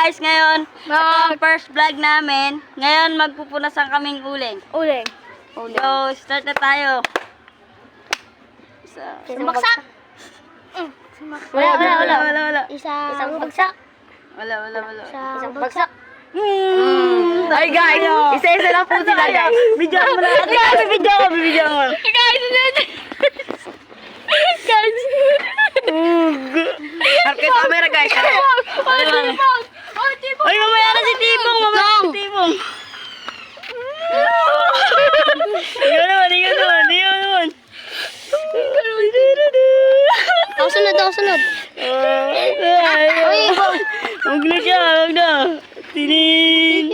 guys, ngayon, ito ang first vlog namin. Ngayon, magpupunasan kaming uling. Uling. So, start na tayo. Sumaksak. Wala. Isang bagsak. Wala. Isang bagsak. Ay guys, isa-isa lang po sila guys. Bidyan mo na. Bibidyan mo. Harap kayo sa camera guys. Ay, mamaya na si Tibong. Ikaw naman. Ako sunod. Huwag na. Tinin.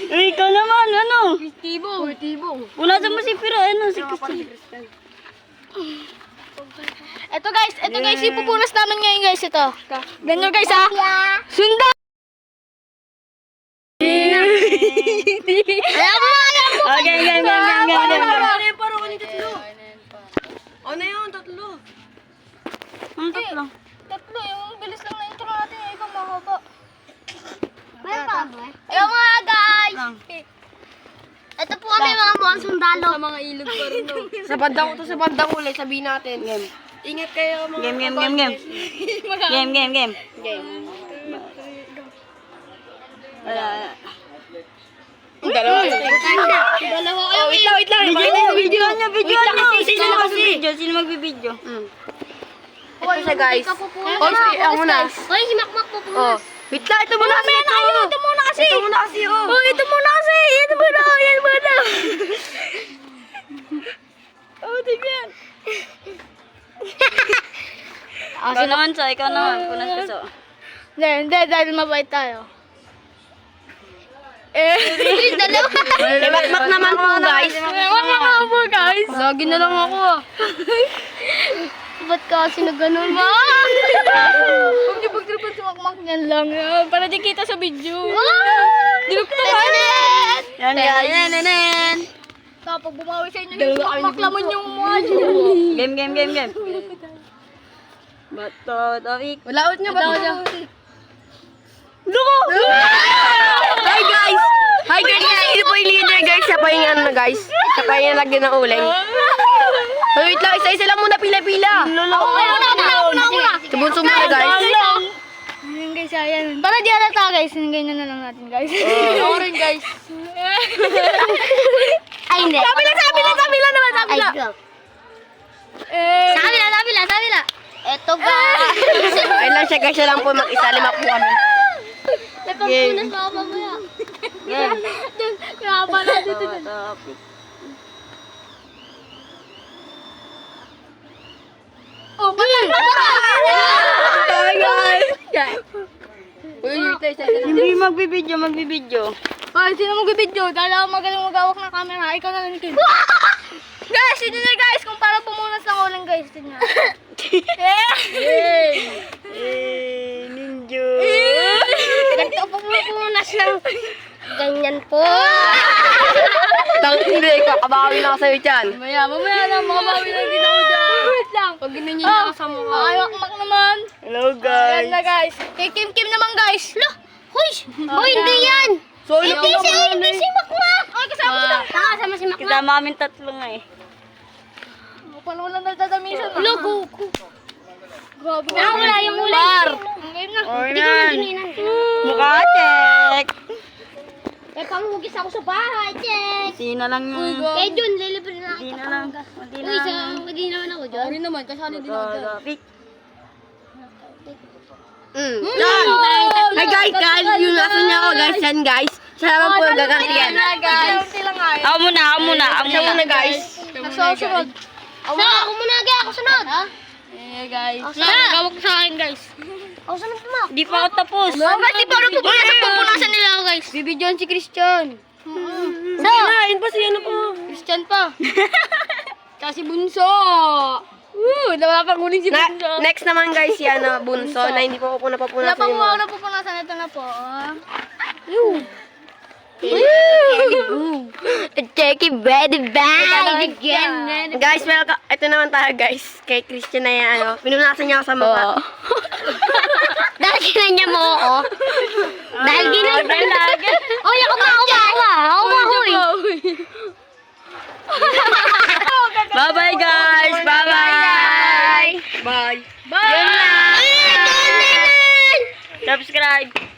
Uy, ikaw naman, ano? Tibong. Punasan mo si Piro, si Christian. Ito guys, ipupunas namin ngayon guys ito. Ganyan guys ha. Sundan! Okay, game. Ano yun? Tatlo. Ang tatlo. Tatlo, yung bilis lang na intro natin. Ikaw mahaba. Ayun mga guys. Ito po kami mga buwang sundalo. Sa mga ilog pa rin. Sa bandang ulay, sabihin natin. Ingat kayo mga Game. Wala. Dalawa. Dalawa kayo. Wait lang. Video niya. Sino magbibideo? Ito siya guys. Ako muna. Hoy, si Makmak po po. Oh. Wait lang, ito muna kasi. Ito muna kasi. Ito muna kasi, oh. Oh, ito muna kasi. Yan muna. Oh, tignan. Ikaw naman. Punas ka so. Hindi, dahil mabait tayo. Dalawa. Makmak naman po guys. Makmak po guys. Lagi na lang ako ah. Ba't kasi na ganun ma? Huwag niyo pagtripan si Makmak niyan lang. Para di kita sa video. Dinukto ka. Yan guys. Kapag bumawi sa inyo yung Makmak laman yung mukha niyo. Game. Bato, Tawik. Wala niya ba? Luko! Hi guys! Hindi po yung leader guys. Siya pa yung ano guys. Siya pa yung lagyan ng uling. Wait lang, isa-isa lang muna pila-pila. Ako muna. Subunso muna guys. Ayan guys, ayan. Para di alata guys, ganyan na lang natin guys. Ako rin guys. Ay hindi. Sabi lang naman. Sabila. Eto guys. Ay lang siya guys. Siya lang po mag-isa. Lima po kami. Napagpunas pa ako mamaya. Game. Graba na dito. Tawik. Oh, patay na! Hi guys! Hindi magbibideo. Ay, sino magbibideo? Dahil ako magaling mag-awak ng camera. Ikaw na lang din. Guys, ito na guys. Kung parang pumunas ng uling guys. Ito niya. Ninja. Ganito po pumunas ng ganyan po. Hindi, kakabawi na ako sa'yo dyan. Mamaya na. Makabawi lang din ako dyan. Wait lang. Pag ginanyan niya ako sa mukha. Ay, Makmak naman. Hello Ayan guys. na guys. Kay Kim naman guys. Lo, huy! Hoy, hindi yan. So, Hindi si Makmak. Ay, kasama ko na. Kasama si Makmak. Kasama kami tatlo nga eh. Paano wala nagdadamisan? Logo. Grabe. Wala yung ulay. Ngayon na. Hindi ko na dininan. Mukha check. Eh, pangugis ako sa bahay, check. Sino lang yung... Eh, Jun, lilibre na Hindi kita. na lang. Uy, hindi naman ako dyan. Hindi naman, kasali din ako dyan. Tawik. Hi guys, yung nasa niya ako guys. Yan guys. Siya naman po yung gagantiyan. guys. Ako muna. Siya muna guys. Nagsusunod. Ako muna, ako sunod. Eh, guys. Gawag ko sa akin, guys. Ako sunod mo. Di pa ako tapos. Guys, di pa rin pupunasan nila ako, guys. Bibidyoan si Christian. Kinain pa siya na po. Christian pa. Kasi bunso. Wala pang huling si bunso. Next naman guys, yan na bunso na hindi po ako Wala napapunasan pang yung mga mga. napupunasan. Ito na po. Jackie Ready Bag again. Guys, welcome. Ito naman tayo guys. Kay Christian na yan. Pinunasan niya ako sa mukha. Bakit kinanya mo ako? Dahil ginanya. Oy, ako ba? Hoy. Bye-bye, guys. Bye-bye. Bye. Bye. Yun lang. Subscribe.